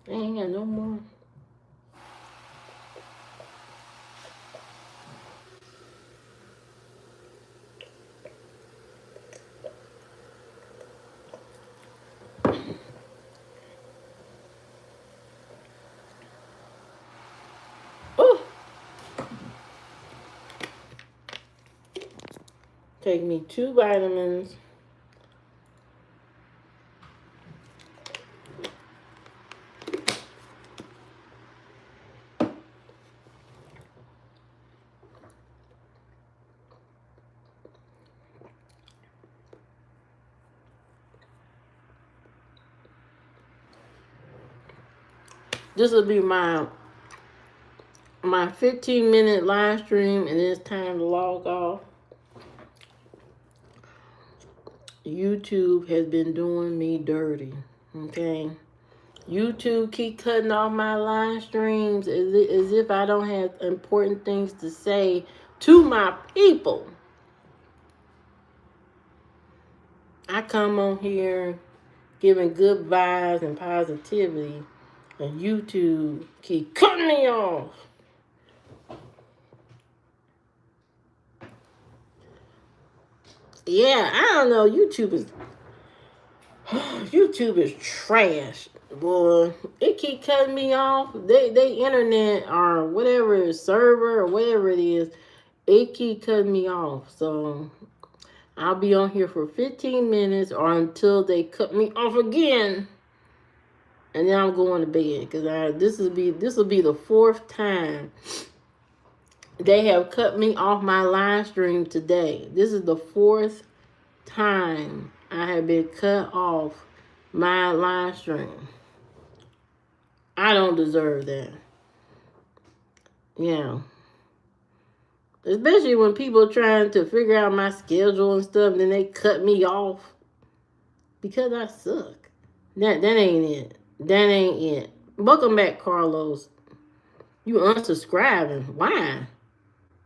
I ain't got no more. Oh, take me 2 vitamins. This will be my 15-minute live stream, and it's time to log off. YouTube has been doing me dirty. Okay. YouTube keep cutting off my live streams as if I don't have important things to say to my people. I come on here giving good vibes and positivity, and YouTube keep cutting me off. Yeah, I don't know. YouTube is trash, boy. It keep cutting me off. They internet or whatever server or whatever it is, it keep cutting me off. So I'll be on here for 15 minutes or until they cut me off again, and then I'm going to bed because this will be the 4th time they have cut me off my live stream today. This is the 4th time I have been cut off my live stream. I don't deserve that. Yeah. Especially when people trying to figure out my schedule and stuff, and then they cut me off because I suck. That ain't it. That ain't it. Welcome back, Carlos. You unsubscribing. Why?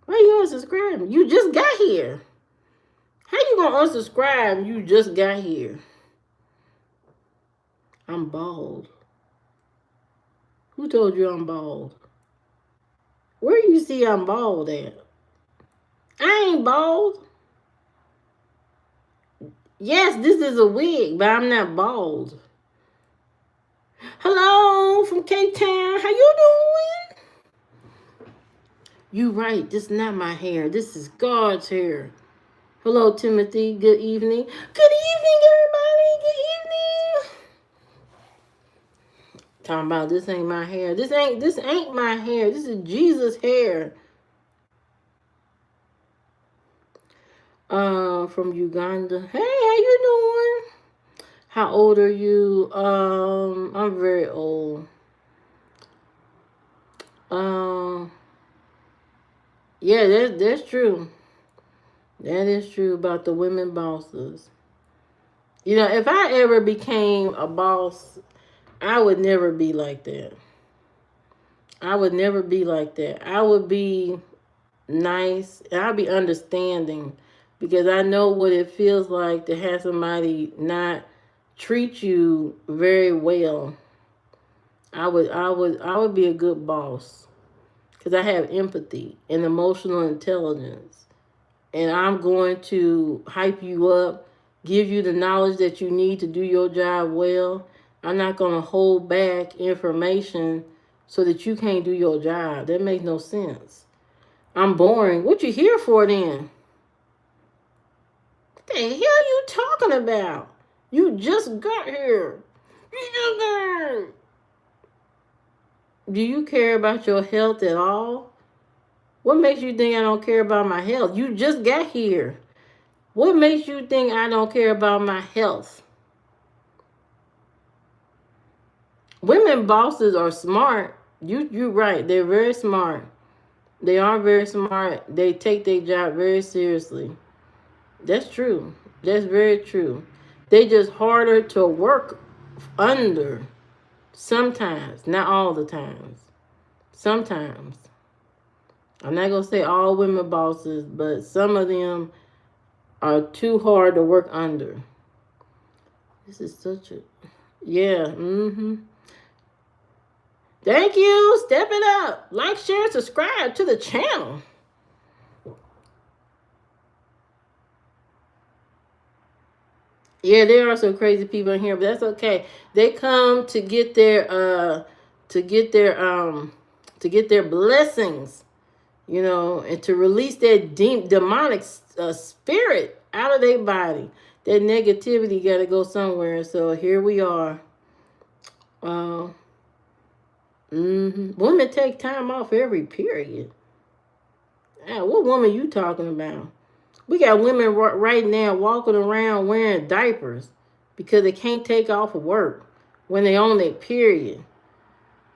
Why you unsubscribing? You just got here. How you gonna unsubscribe? You just got here. I'm bald. Who told you I'm bald? Where you see I'm bald at? I ain't bald. Yes, this is a wig, but I'm not bald. Hello from Cape Town. How you doing? You right. This is not my hair. This is God's hair. Hello, Timothy. Good evening. Good evening, everybody. Good evening. Talking about this ain't my hair. This ain't my hair. This is Jesus' hair. From Uganda. Hey, how you doing? How old are you? I'm very old. Yeah, that's true. That is true about the women bosses. You know, if I ever became a boss, I would never be like that. I would never be like that. I would be nice and I'd be understanding because I know what it feels like to have somebody not treat you very well. I would be a good boss because I have empathy and emotional intelligence, and I'm going to hype you up, give you the knowledge that you need to do your job well. I'm not going to hold back information so that you can't do your job. That makes no sense. I'm boring. What you here for then? What the hell you talking about? You just got here. You just got here. Do you care about your health at all? What makes you think I don't care about my health? You just got here. What makes you think I don't care about my health? Women bosses are smart. You're right. They're very smart. They are very smart. They take their job very seriously. That's true. That's very true. They just harder to work under. Sometimes, not all the times. Sometimes. I'm not going to say all women bosses, but some of them are too hard to work under. This is such a... Yeah, Thank you. Step it up. Like, share, subscribe to the channel. Yeah, there are some crazy people in here, but that's okay. They come to get to get their to get their blessings, you know, and to release that demonic spirit out of their body. That negativity got to go somewhere. So here we are. Uh, Women take time off every period. What woman you talking about? We got women right now walking around wearing diapers because they can't take off of work when they on their period.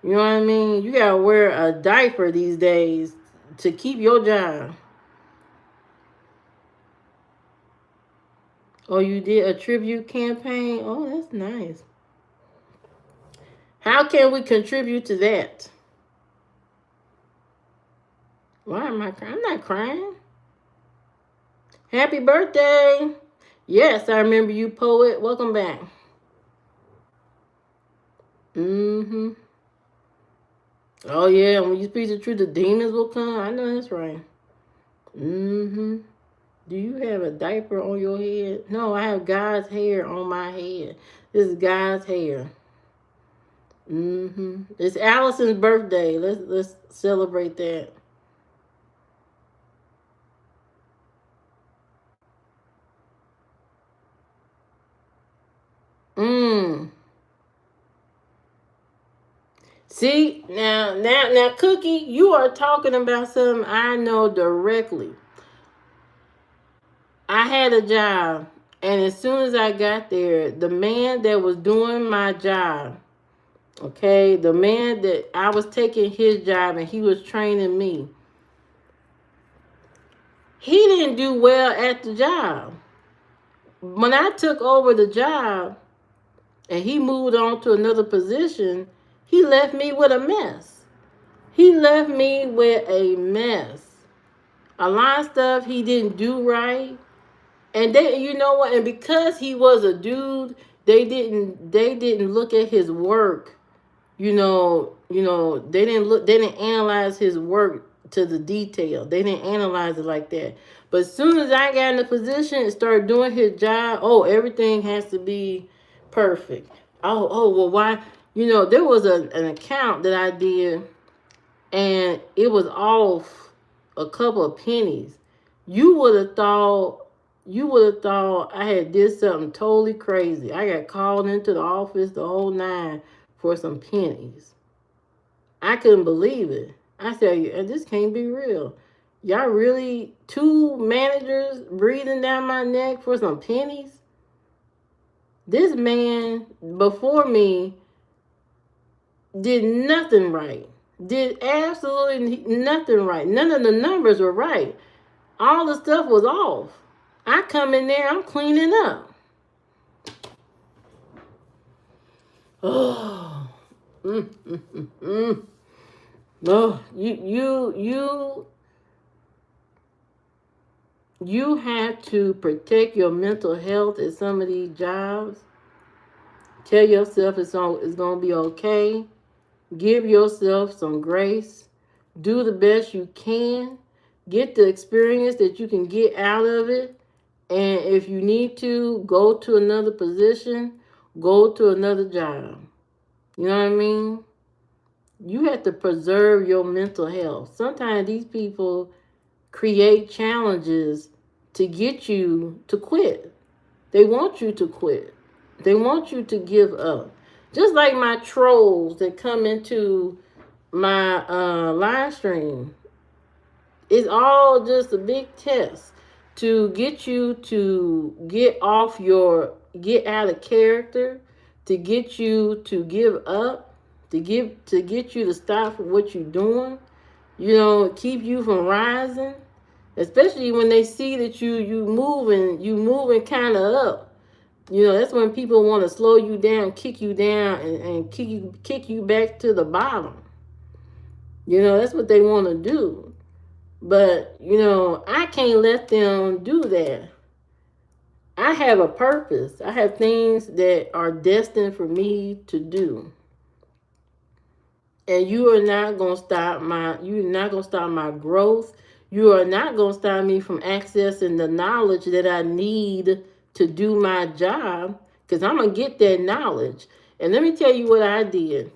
You know what I mean? You gotta wear a diaper these days to keep your job. Oh, you did a tribute campaign? Oh, that's nice. How can we contribute to that? Why am I crying? I'm not crying. Happy birthday. Yes, I remember you, poet. Welcome back. Mm-hmm. Oh, yeah, when you speak the truth, the demons will come. I know that's right. Mm-hmm. Do you have a diaper on your head? No, I have God's hair on my head. This is God's hair. Mm-hmm. It's Allison's birthday. Let's celebrate that. Mm. See, now, Cookie, you are talking about something I know directly. I had a job, and as soon as I got there, the man that was doing my job, okay, the man that I was taking his job and he was training me, he didn't do well at the job. When I took over the job and he moved on to another position, he left me with a mess. He left me with a mess. A lot of stuff he didn't do right. And they, you know what? And because he was a dude, they didn't look at his work. They didn't analyze his work to the detail. They didn't analyze it like that. But as soon as I got in the position and started doing his job, oh, everything has to be perfect. Well, why? There was an account that I did, and it was off a couple of pennies. You would have thought I had did something totally crazy. I got called into the office, the whole nine, for some pennies. I couldn't believe it. I said, this can't be real. Y'all really, two managers breathing down my neck for some pennies? This man before me did nothing right. Did absolutely nothing right. None of the numbers were right. All the stuff was off. I come in there, I'm cleaning up. Oh, no, you have to protect your mental health at some of these jobs. Tell yourself it's going to be okay. Give yourself some grace. Do the best you can. Get the experience that you can get out of it. And if you need to go to another position, go to another job. You know what I mean? You have to preserve your mental health. Sometimes these people create challenges to get you to quit. They want you to quit. They want you to give up. Just like my trolls that come into my live stream. It's all just a big test to get you to get out of character, to get you to give up, to get you to stop what you're doing, keep you from rising, especially when they see that you moving kind of up. That's when people want to slow you down, kick you down, and kick you back to the bottom. That's what they want to do. But, I can't let them do that. I have a purpose. I have things that are destined for me to do. And you are not gonna stop my growth. You are not gonna stop me from accessing the knowledge that I need to do my job, because I'm gonna get that knowledge. And let me tell you what I did,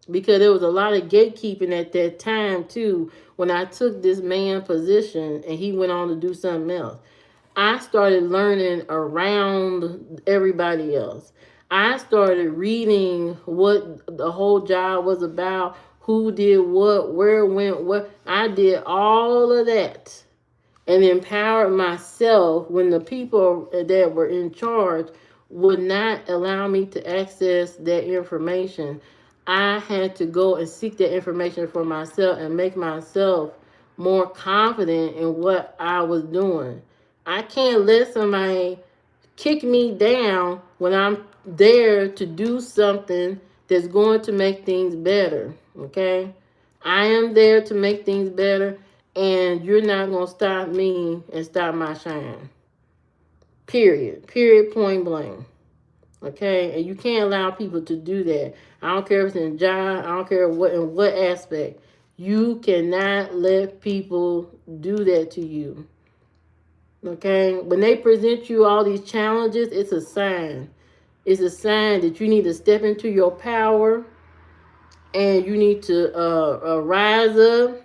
because there was a lot of gatekeeping at that time too, when I took this man position and he went on to do something else. I started learning around everybody else. I started reading what the whole job was about, who did what, where went what. I did all of that and empowered myself when the people that were in charge would not allow me to access that information. I had to go and seek that information for myself and make myself more confident in what I was doing. I can't let somebody kick me down when I'm there to do something that's going to make things better. Okay? I am there to make things better, and you're not going to stop me and stop my shine. Period. Period, point blank. Okay? And you can't allow people to do that. I don't care if it's in a job, I don't care in what aspect. You cannot let people do that to you. Okay? When they present you all these challenges, it's a sign. It's a sign that you need to step into your power and you need to rise up.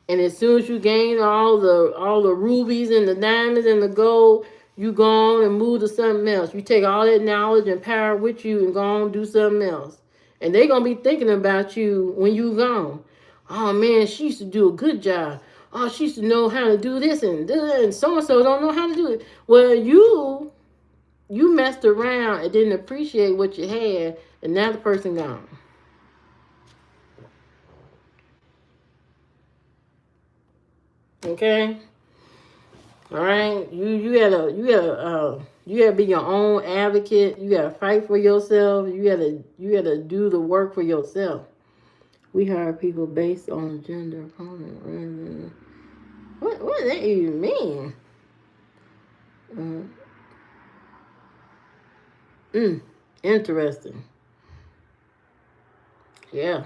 And as soon as you gain all the rubies and the diamonds and the gold, you go on and move to something else. You take all that knowledge and power with you and go on and do something else. And they're going to be thinking about you when you gone. Oh, man, she used to do a good job. Oh, she used to know how to do this and that, and so-and-so don't know how to do it. Well, you messed around and didn't appreciate what you had, and now the person gone. Okay? All right, you gotta be your own advocate. You gotta fight for yourself. You gotta do the work for yourself. We hire people based on gender. What does that even mean? Interesting. Yeah,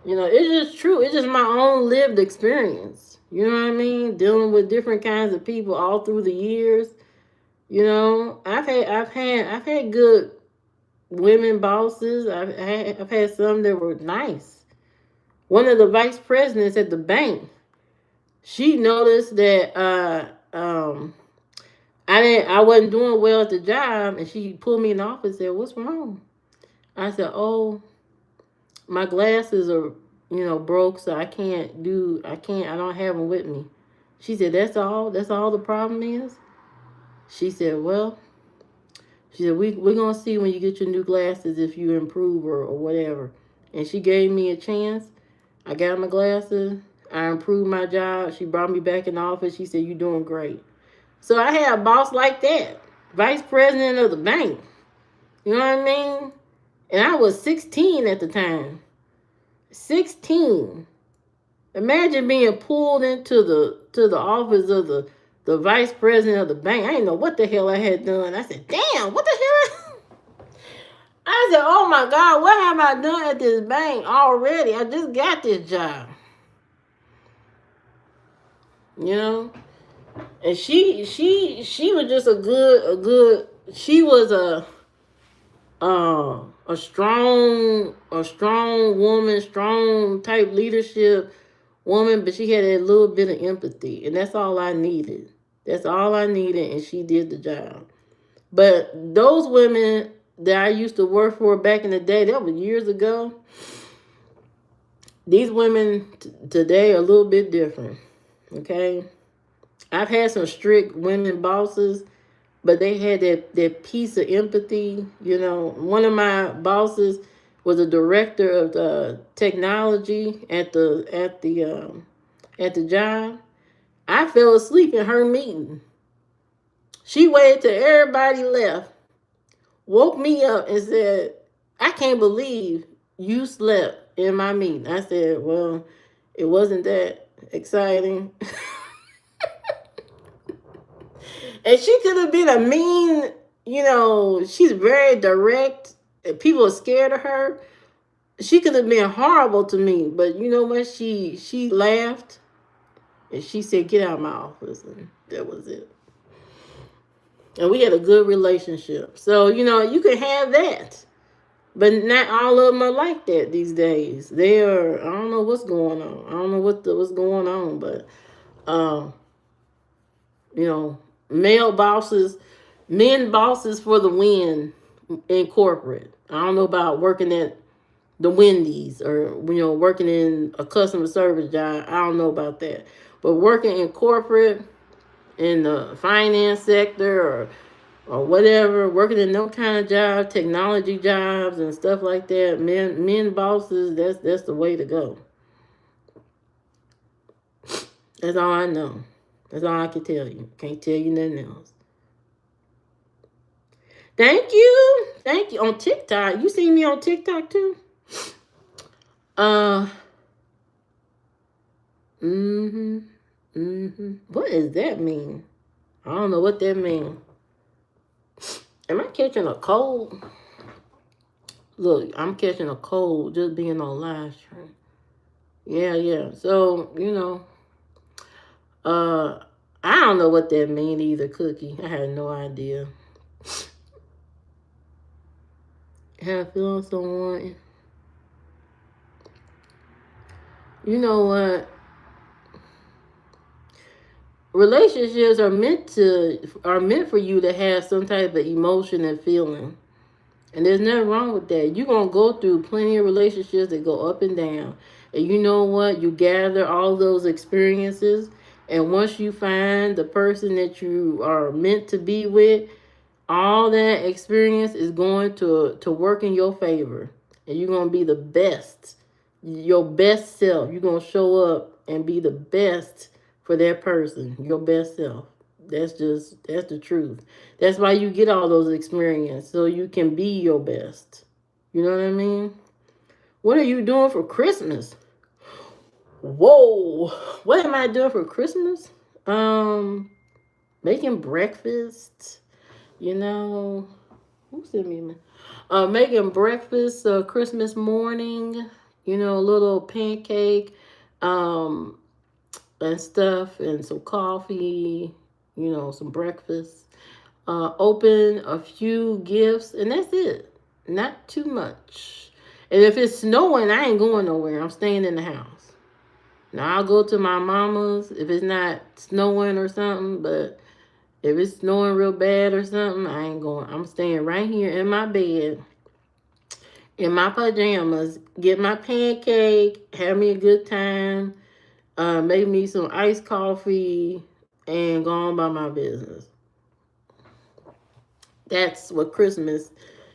it's just true. It's just my own lived experience. You know what I mean? Dealing with different kinds of people all through the years. I've had good women bosses. I've had some that were nice. One of the vice presidents at the bank, she noticed that I wasn't doing well at the job, and she pulled me in the office and said, "What's wrong?" I said, "Oh, my glasses are broke, so I don't have them with me." She said, "That's all the problem is?" She said, "Well," she said, we're going to see when you get your new glasses if you improve or whatever." And she gave me a chance. I got my glasses. I improved my job. She brought me back in the office. She said, "You're doing great." So I had a boss like that, vice president of the bank. You know what I mean? And I was 16 at the time. 16. Imagine being pulled into the office of the vice president of the bank. I didn't know what the hell I had done. I said, "Damn, what the hell?" I said, "Oh my God, what have I done at this bank already? I just got this job." You know? And she was just she was a strong woman, strong type leadership woman, but she had a little bit of empathy, and that's all I needed. That's all I needed, and she did the job. But those women that I used to work for back in the day, that was years ago. These women today are a little bit different. Okay, I've had some strict women bosses, but they had that piece of empathy. One of my bosses was a director of the technology at the job. I fell asleep in her meeting. She waited till everybody left, woke me up and said, "I can't believe you slept in my meeting." I said, "Well, it wasn't that exciting." And she could have been a mean, she's very direct. People are scared of her. She could have been horrible to me, but you know what? She laughed and she said, "Get out of my office," and that was it. And we had a good relationship. So you can have that, but not all of them are like that these days. They are. I don't know what's going on. I don't know what's going on, but um, you know, male bosses, men bosses for the win in corporate. I don't know about working at the Wendy's or working in a customer service job. I don't know about that, but working in corporate, in the finance sector or whatever, working in no kind of job, technology jobs and stuff like that, men bosses, that's the way to go. That's all I know. That's all I can tell you. Can't tell you nothing else. Thank you. Thank you. On TikTok. You see me on TikTok too? Uh What does that mean? I don't know what that means. Am I catching a cold? Look, I'm catching a cold just being on live stream. Yeah. So, uh, I don't know what that mean either, Cookie. I had no idea. Have I feel someone? You know what? Relationships are meant for you to have some type of emotion and feeling. And there's nothing wrong with that. You're going to go through plenty of relationships that go up and down. And you know what? You gather all those experiences. And once you find the person that you are meant to be with, all that experience is going to work in your favor. And you're going to be the best, your best self. You're going to show up and be the best for that person, your best self. That's the truth. That's why you get all those experiences, so you can be your best. You know what I mean? What are you doing for Christmas? Whoa. What am I doing for Christmas? Making breakfast. Who sent me? Making breakfast Christmas morning. A little pancake, um, and stuff, and some coffee. Some breakfast. Open a few gifts, and that's it. Not too much. And if it's snowing, I ain't going nowhere. I'm staying in the house. Now I'll go to my mama's if it's not snowing or something, but if it's snowing real bad or something, I ain't going. I'm staying right here in my bed, in my pajamas, get my pancake, have me a good time, make me some iced coffee, and go on by my business. That's what Christmas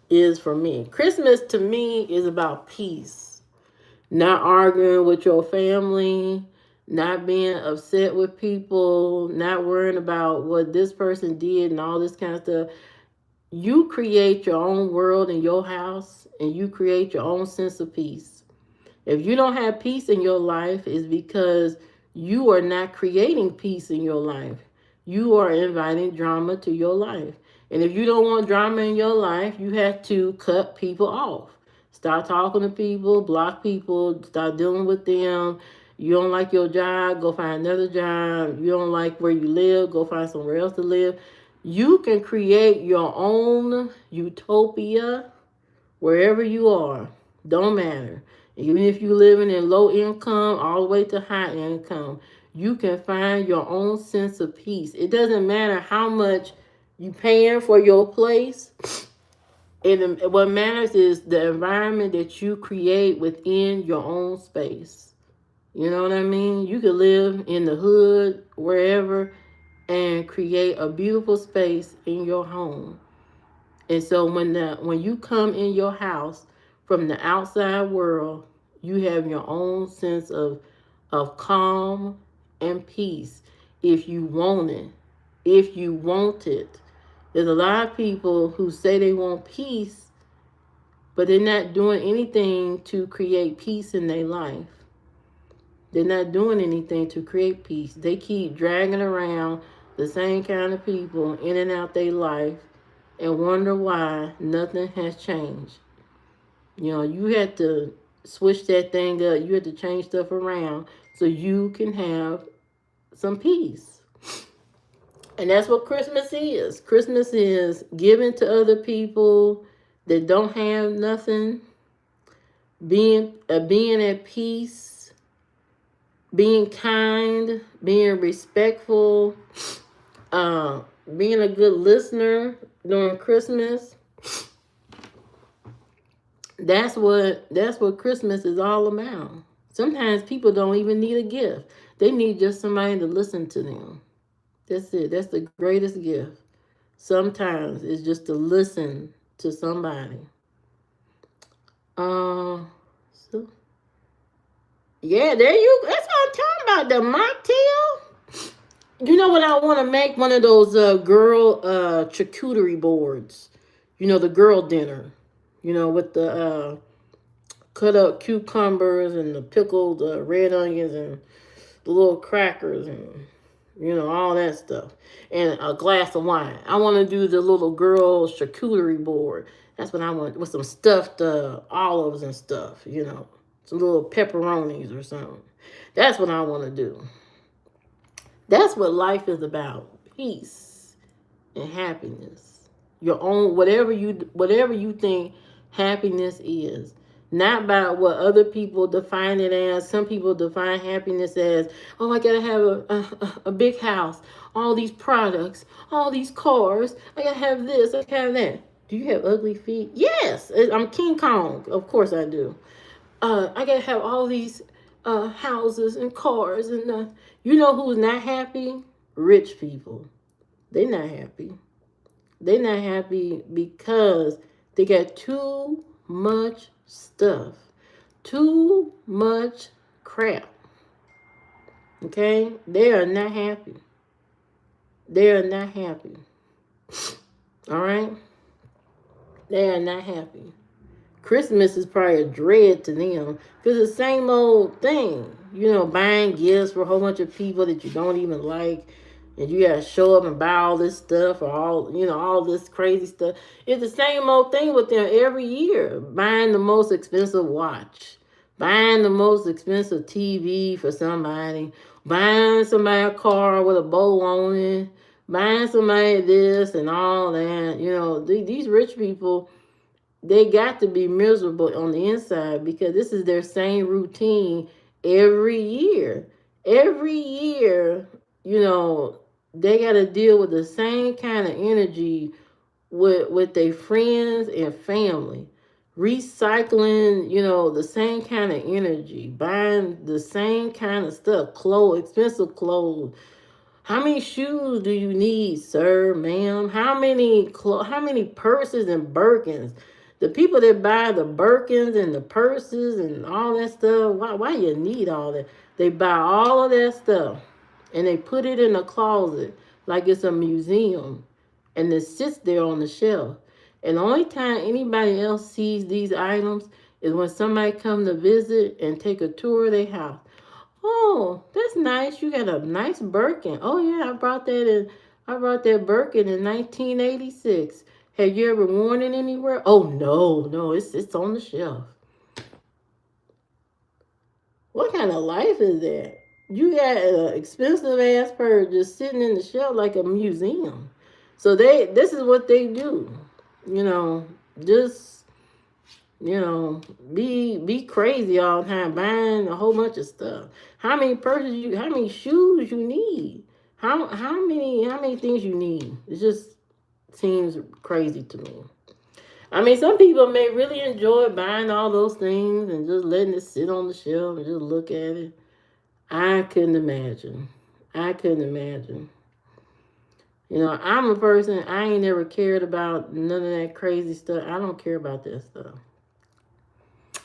is for me. Christmas to me is about peace. Not arguing with your family, not being upset with people, not worrying about what this person did and all this kind of stuff. You create your own world in your house and you create your own sense of peace. If you don't have peace in your life, it's because you are not creating peace in your life. You are inviting drama to your life. And if you don't want drama in your life, you have to cut people off. Start talking to people, block people, start dealing with them. You don't like your job, go find another job. You don't like where you live, go find somewhere else to live. You can create your own utopia wherever you are. Don't matter. Even if you're living in low income all the way to high income, you can find your own sense of peace. It doesn't matter how much you paying for your place. What matters is the environment that you create within your own space. You know what I mean? You could live in the hood, wherever, and create a beautiful space in your home. And so when you come in your house from the outside world, you have your own sense of calm and peace if you want it. If you want it. There's a lot of people who say they want peace, but they're not doing anything to create peace in their life. They're not doing anything to create peace. They keep dragging around the same kind of people in and out their life and wonder why nothing has changed. You have to switch that thing up. You have to change stuff around so you can have some peace. And that's what Christmas is. Christmas is giving to other people that don't have nothing, being at peace, being kind, being respectful, being a good listener during Christmas. That's what Christmas is all about. Sometimes people don't even need a gift. They need just somebody to listen to them. That's it. That's the greatest gift. Sometimes it's just to listen to somebody. So yeah, there you. That's what I'm talking about. The mocktail. You know what? I want to make one of those girl charcuterie boards. The girl dinner. With the cut up cucumbers and the pickled red onions and the little crackers and all that stuff, and a glass of wine. I want to do the little girl charcuterie board. That's what I want, with some stuffed olives and stuff. Some little pepperonis or something. That's what I want to do. That's what life is about: peace and happiness. Your own, whatever you think happiness is. Not about what other people define it as. Some people define happiness as, oh, I gotta have a big house, all these products, all these cars. I gotta have this, I gotta have that. Do you have ugly feet? Yes, I'm King Kong. Of course I do. I gotta have all these houses and cars, and you know who's not happy? Rich people. They not happy. They not happy because they got too much stuff, too much crap. Okay? They are not happy. They are not happy. All right? They are not happy. Christmas is probably a dread to them because it's the same old thing. Buying gifts for a whole bunch of people that you don't even like, and you gotta show up and buy all this stuff, or all this crazy stuff. It's the same old thing with them every year. Buying the most expensive watch, buying the most expensive TV for somebody, buying somebody a car with a bow on it, buying somebody this and all that. These rich people, they got to be miserable on the inside because this is their same routine every year. Every year, they got to deal with the same kind of energy with their friends and family. Recycling, the same kind of energy, buying the same kind of stuff, clothes, expensive clothes. How many shoes do you need, sir, ma'am? How many purses and Birkins? The people that buy the Birkins and the purses and all that stuff, why you need all that? They buy all of that stuff and they put it in a closet like it's a museum, and it sits there on the shelf. And the only time anybody else sees these items is when somebody come to visit and take a tour of their house. Oh, that's nice. You got a nice Birkin. Oh yeah, I brought that Birkin in 1986. Have you ever worn it anywhere? Oh no, it's on the shelf. What kind of life is that? You got an expensive ass purse just sitting in the shelf like a museum. So this is what they do. Just be crazy all the time, buying a whole bunch of stuff. How many how many shoes you need? How many things you need? It just seems crazy to me. I mean, some people may really enjoy buying all those things and just letting it sit on the shelf and just look at it. I couldn't imagine. I couldn't imagine. I'm a person, I ain't never cared about none of that crazy stuff. I don't care about that stuff.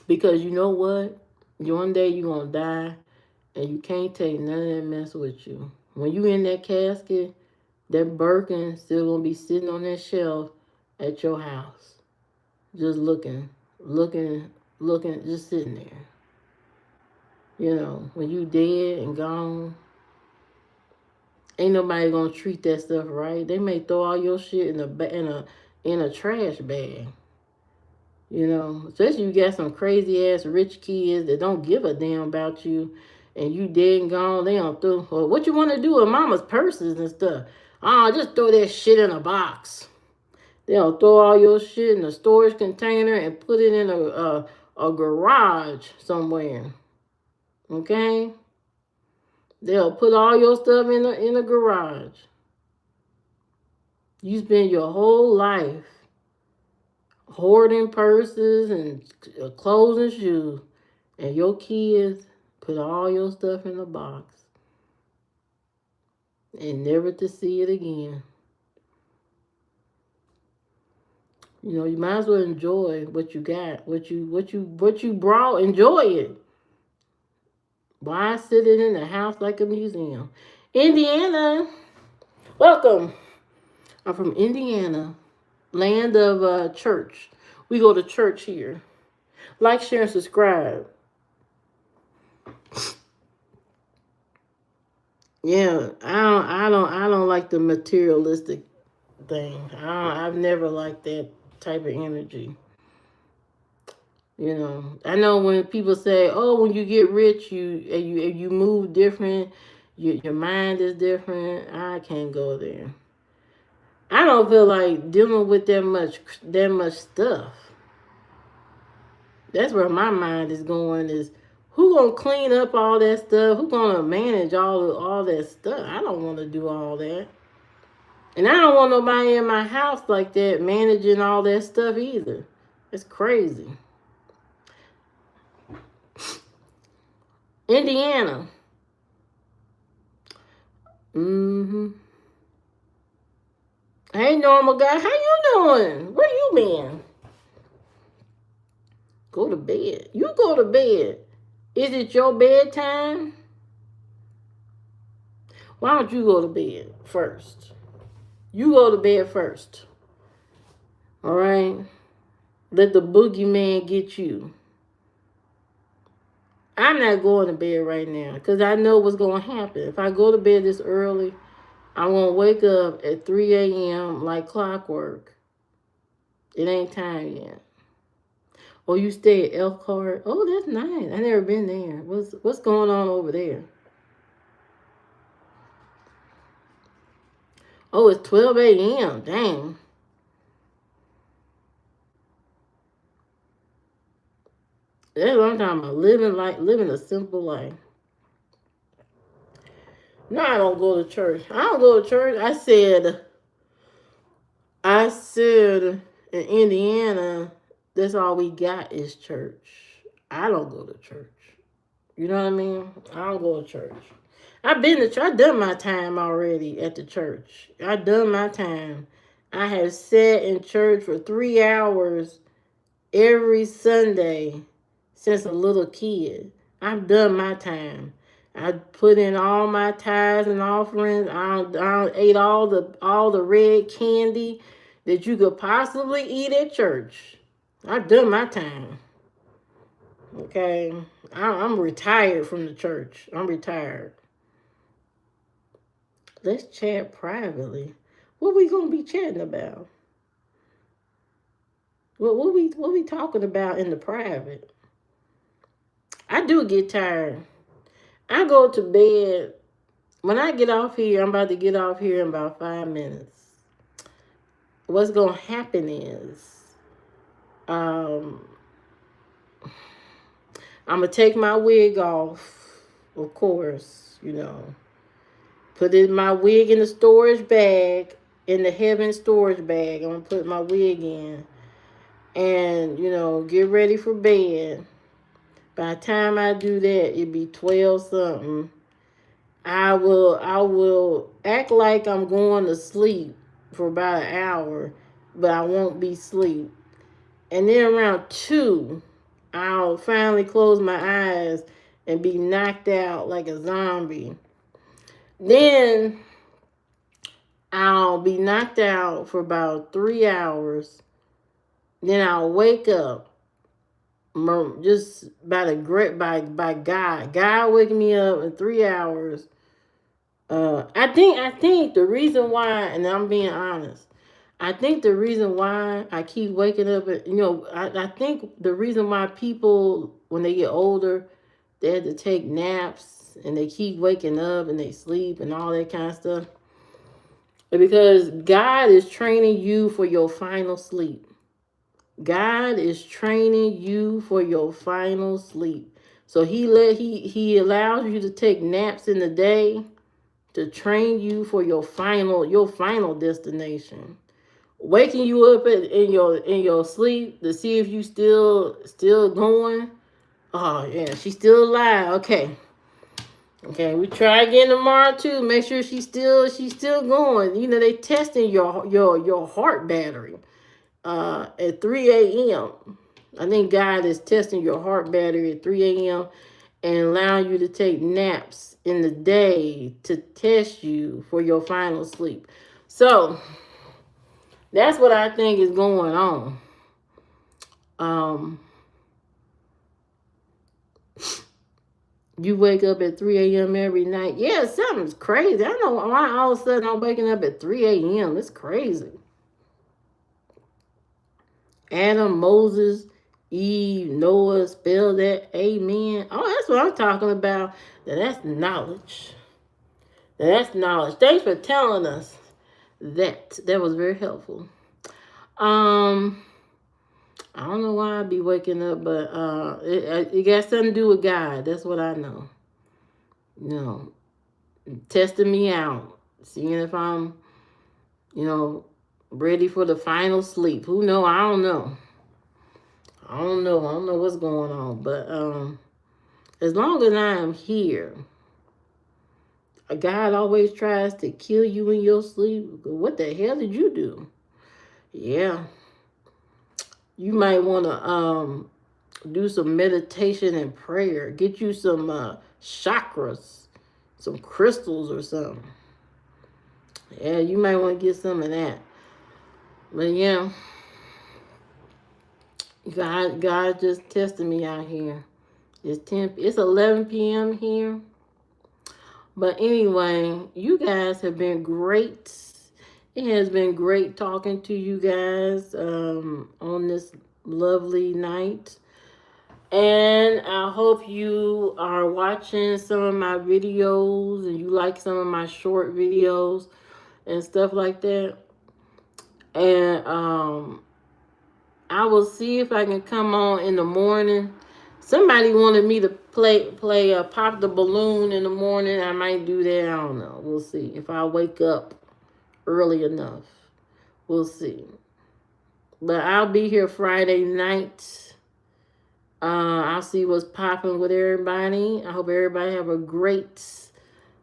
Because you know what? One day you're going to die and you can't take none of that mess with you. When you in that casket, that Birkin still going to be sitting on that shelf at your house. Just looking, just sitting there. When you dead and gone, ain't nobody going to treat that stuff right. They may throw all your shit in a trash bag. You know, especially you got some crazy ass rich kids that don't give a damn about you, and you dead and gone. They don't throw. Well, what you want to do with mama's purses and stuff? Just throw that shit in a box. They'll throw all your shit in a storage container and put it in a garage somewhere. Okay? They'll put all your stuff in a garage. You spend your whole life hoarding purses and clothes and shoes, and your kids put all your stuff in a box and never to see it again. You know, you might as well enjoy what you got, what you brought. Enjoy it. Why sit it in the house like a museum? Indiana, welcome. I'm from Indiana, land of church. We go to church here. Like, share, and subscribe. Yeah, I don't like the materialistic thing. I've never liked that type of energy. You know, I know when people say, "Oh, when you get rich, you move different. Your mind is different." I can't go there. I don't feel like dealing with that much stuff. That's where my mind is going. Is who gonna clean up all that stuff? Who gonna manage all that stuff? I don't want to do all that, and I don't want nobody in my house like that managing all that stuff either. It's crazy. Indiana. Mm-hmm. Hey, normal guy, how you doing? Where you been? Go to bed. You go to bed. Is it your bedtime? Why don't you go to bed first? You go to bed first. All right? Let the boogeyman get you. I'm not going to bed right now because I know what's going to happen. If I go to bed this early, I'm going to wake up at 3 a.m. like clockwork. It ain't time yet. Oh, you stay at Elkhart? Oh, that's nice. I never been there. What's going on over there? Oh, it's 12 a.m. Dang. That's what I'm talking about. Living a simple life. No, I don't go to church. I don't go to church. I said in Indiana, that's all we got is church. I don't go to church. You know what I mean? I don't go to church. I've been to church. I done my time already at the church. I done my time. I have sat in church for 3 hours every Sunday since a little kid. I've done my time. I put in all my tithes and offerings. I ate all the red candy that you could possibly eat at church. I've done my time. Okay, I'm retired from the church. I'm retired. Let's chat privately. What we gonna be chatting about? What we talking about in the private? I do get tired. I go to bed. When I get off here, I'm about to get off here in about 5 minutes. What's gonna happen is, I'm gonna take my wig off, of course, you know. Put my wig in the storage bag, in the heaven storage bag. I'm gonna put my wig in, and you know, get ready for bed. By the time I do that, it'd be 12 something. I will act like I'm going to sleep for about an hour, but I won't be asleep. And then around 2, I'll finally close my eyes and be knocked out like a zombie. Then I'll be knocked out for about 3 hours. Then I'll wake up just by God. God waking me up in 3 hours. I think the reason why, and I'm being honest, I think the reason why I keep waking up, I think the reason why people, when they get older, they have to take naps and they keep waking up and they sleep and all that kind of stuff, because God is training you for your final sleep. God is training you for your final sleep. So he allows you to take naps in the day to train you for your final destination. Waking you up in your sleep to see if you still going. Oh yeah, she's still alive. Okay, we try again tomorrow too. Make sure she's still going. They testing your heart battery at 3 a.m. I think God is testing your heart battery at 3 a.m. and allowing you to take naps in the day to test you for your final sleep. So that's what I think is going on. Um, you wake up at 3 a.m. every night. Yeah, something's crazy. I don't know why all of a sudden I'm waking up at 3 a.m. It's crazy. Adam, Moses, Eve, Noah, spell that. Amen. Oh, that's what I'm talking about. That's knowledge. That's knowledge. Thanks for telling us that. That was very helpful. I don't know why I be waking up, but it got something to do with God. That's what I know. No, testing me out, seeing if I'm, ready for the final sleep. Who know? I don't know. I don't know. I don't know what's going on, but as long as I am here, God always tries to kill you in your sleep. What the hell did you do? Yeah, you might want to do some meditation and prayer. Get you some chakras, some crystals or something. Yeah, you might want to get some of that. But yeah, God just testing me out here. It's 11 p.m. here. But anyway, you guys have been great. It has been great talking to you guys on this lovely night. And I hope you are watching some of my videos and you like some of my short videos and stuff like that. And I will see if I can come on in the morning. Somebody wanted me to play pop the balloon in the morning. I might do that. I don't know. We'll see if I wake up early enough. We'll see. But I'll be here Friday night. I'll see what's popping with everybody. I hope everybody have a great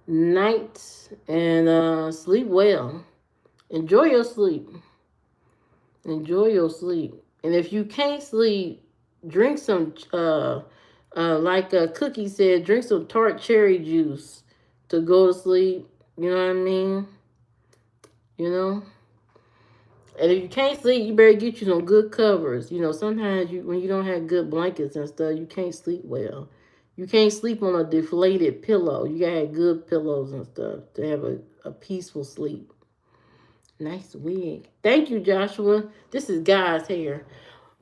night and sleep well. Enjoy your sleep. Enjoy your sleep. And if you can't sleep, drink some, like Cookie said, drink some tart cherry juice to go to sleep. You know what I mean? And if you can't sleep, you better get you some good covers. Sometimes when you don't have good blankets and stuff, you can't sleep well. You can't sleep on a deflated pillow. You gotta have good pillows and stuff to have a peaceful sleep. Nice wig. Thank you, Joshua. This is God's hair.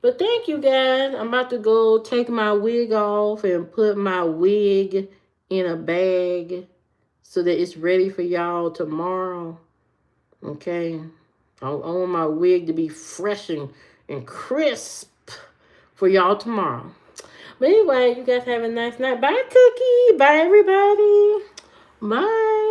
But thank you, guys. I'm about to go take my wig off and put my wig in a bag so that it's ready for y'all tomorrow. Okay? I want my wig to be fresh and crisp for y'all tomorrow. But anyway, you guys have a nice night. Bye, Cookie. Bye, everybody. Bye.